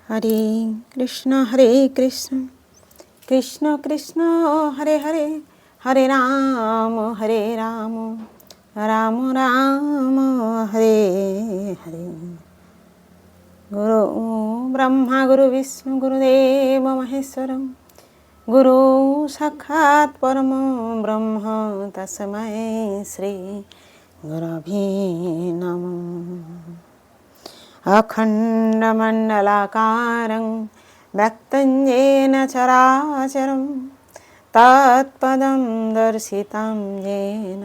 हरे कृष्ण कृष्ण कृष्ण हरे हरे, हरे राम राम राम हरे हरे। गुरु ब्रह्मा गुरु विष्णु गुरुदेव महेश्वर, गुरु साक्षात् परम ब्रह्म तस्मै श्री गुरवे नमः। अखण्डमण्डलाकारं व्यक्तं येन चराचरं तत्पदं दर्शितं येन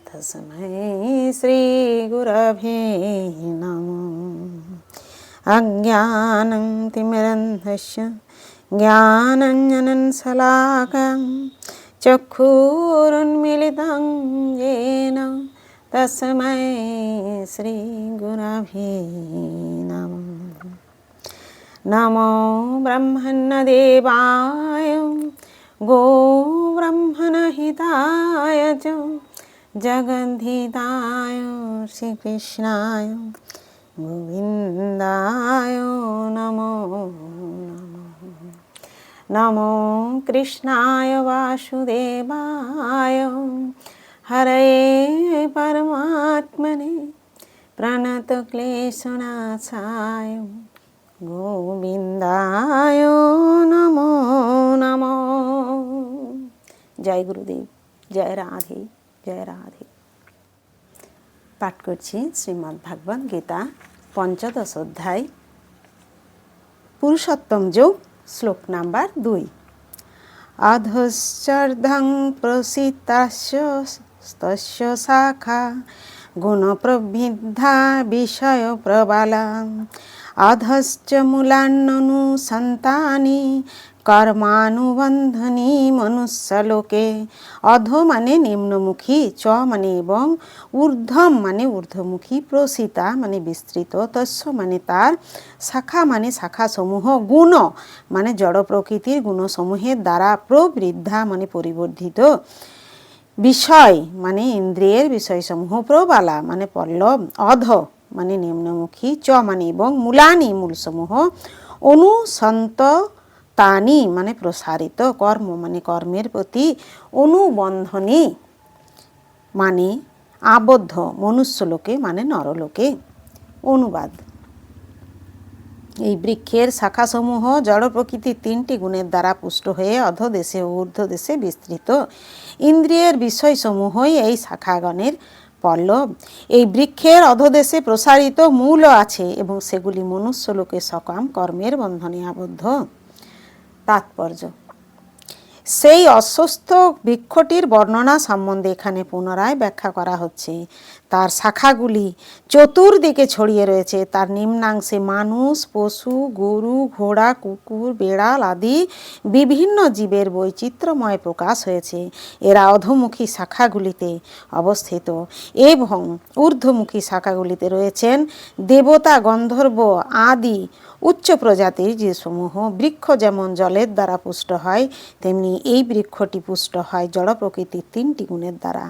तस्मै श्रीगुरवे नमः। अज्ञानं तिमिरन्धस्य ज्ञानञ्जनं शलाकं चक्षुरुन्मीलितं येन तस्मै श्रीगुरवे नमः। नमो ब्रह्मण्यदेवाय गो ब्रह्मणहिताय च जगद्धिताय श्रीकृष्णाय गोविन्दाय नमो नमः। नमो कृष्णाय वासुदेवाय हरये परमात्मने प्रणतक्लेशनाशाय गोविंदाय नमो नमो। जय गुरुदेव, जय राधे जय राधे। पाठ करছি শ্রীমদ্ ভাগবত গীতা পঞ্চদশ অধ্যায় পুরুষোত্তম যোগ, শ্লোক নাম্বার 2। अधश्चर्धं प्रसितास्य तस्य शाखा गुणप्रवृद्धा विषयप्रबला अधश्च मूलान्ननुसन्तानि कर्मानुबन्धनी मनुष्यलोके। अध माने निम्नमुखी, च माने एवं, ऊर्ध्वम माने ऊर्ध्वमुखी, प्रसिता माने विस्तृत, तस्य माने तार, शाखा माने शाखा समूह, गुण माने जड़ प्रकृतिर गुण समूहेर द्वारा, प्रवृद्धा माने परिवर्धित, विषय माने इंद्रियर विषय समूह, प्रबाला माने पल्लव, अध माने निम्नमुखी, च माने एवं, मूलानि मूल समूह, अनुसन्ततानि माने प्रसारित, कर्म माने कर्मेर प्रति, अनुबंधनी माने आबद्ध, मनुष्यलोके माने नरलोके। अनुबाद। এই বৃক্ষের শাখাসমূহ জড় প্রকৃতির 3টি গুণের দ্বারা পুষ্ট হয়ে অধদেশে ও ঊর্ধ্বদেশে বিস্তৃত। ইন্দ্রিয়ের বিষয়সমূহই এই শাখাগণের পল্লব। এই বৃক্ষের অধদেশে প্রসারিত মূল আছে এবং সেগুলি মনুষ্যলোকে সকাম কর্মের বন্ধনে আবদ্ধ। তাৎপর্য: সেই অশ্বস্থ বৃক্ষটির বর্ণনা সম্বন্ধে এখানে পুনরায় ব্যাখ্যা করা হচ্ছে। তার শাখাগুলি চতুর্দিকে ছড়িয়ে রয়েছে। তার নিম্নাংশে মানুষ, পশু, গরু, ঘোড়া, কুকুর, বেড়াল আদি বিভিন্ন জীবের বৈচিত্র্যময় প্রকাশ হয়েছে। এরা অধোমুখী শাখাগুলিতে অবস্থিত এবং ঊর্ধ্বমুখী শাখাগুলিতে রয়েছেন দেবতা, গন্ধর্ব আদি উচ্চ প্রজাতির যে সমূহ। বৃক্ষ যেমন জলের দ্বারা পুষ্ট হয়, তেমনি এই বৃক্ষটি পুষ্ট হয় জড় প্রকৃতির 3টি গুণের দ্বারা।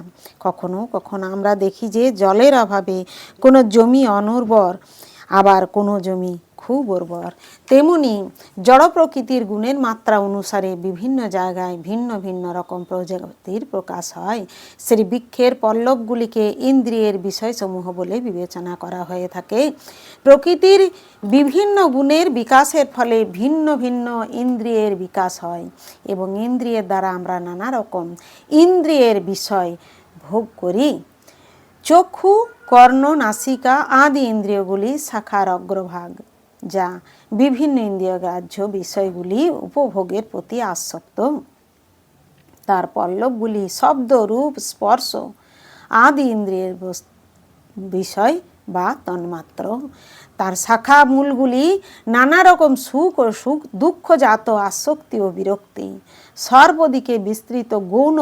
কখনো কখনো আমরা দেখি যে জলের অভাবে কোনো জমি অনুর্বর, আবার কোনো জমি খুব উর্বর। তেমনি জড় প্রকৃতির গুণের মাত্রা অনুসারে বিভিন্ন জায়গায় ভিন্ন ভিন্ন রকম প্রজাতির প্রকাশ হয়। সেই বৃক্ষের পল্লবগুলিকে ইন্দ্রিয়ের বিষয়সমূহ বলে বিবেচনা করা হয়ে থাকে। প্রকৃতির বিভিন্ন গুণের বিকাশের ফলে ভিন্ন ভিন্ন ইন্দ্রিয়ের বিকাশ হয় এবং ইন্দ্রিয়ের দ্বারা আমরা নানা রকম ইন্দ্রিয়ের বিষয় ভোগ করি। চক্ষু, কর্ণ, নাসিকা আদি ইন্দ্রিয়গুলি শাখার অগ্রভাগ, যা বিভিন্ন ইন্দ্রিয় গ্রাহ্য বিষয়গুলি উপভোগের প্রতি আসক্ত। তার পল্লবগুলি শব্দ, রূপ, স্পর্শ আদি ইন্দ্রিয়ের বিষয় বা তন্মাত্র। তার শাখা মূলগুলি নানা রকম সুখ ও দুঃখজাত আসক্তি ও বিরক্তি। সর্বদিকে বিস্তৃত গৌণ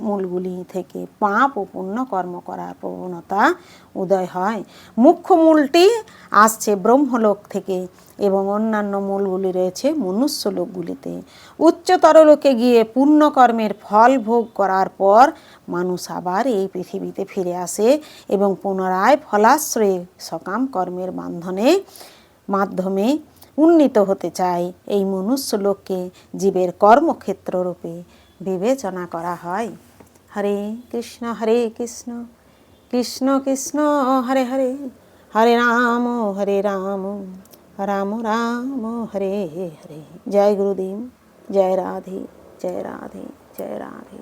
মূলগুলি থেকে পাপ ও পুণ্য কর্ম করার প্রবণতা উদয় হয়। মুখ্য মূলটি আসছে ব্রহ্মলোক থেকে এবং অন্যান্য মূলগুলি রয়েছে মনুষ্যলোকগুলিতে। উচ্চতর লোকে গিয়ে পুণ্যকর্মের ফল ভোগ করার পর মানুষ আবার এই পৃথিবীতে ফিরে আসে এবং পুনরায় ফলাশ্রয়ে সকাম কর্মের মাধ্যমে উন্নীত হতে চায়, এই মনুষ্যলোককে জীবের কর্মক্ষেত্ররূপে বিবেচনা করা হয়। হরে কৃষ্ণ কৃষ্ণ কৃষ্ণ হরে হরে, হরে রাম রাম রাম হরে হরে। জয় গুরুদেব, জয় রাধে, জয় রাধে, জয় রাধে।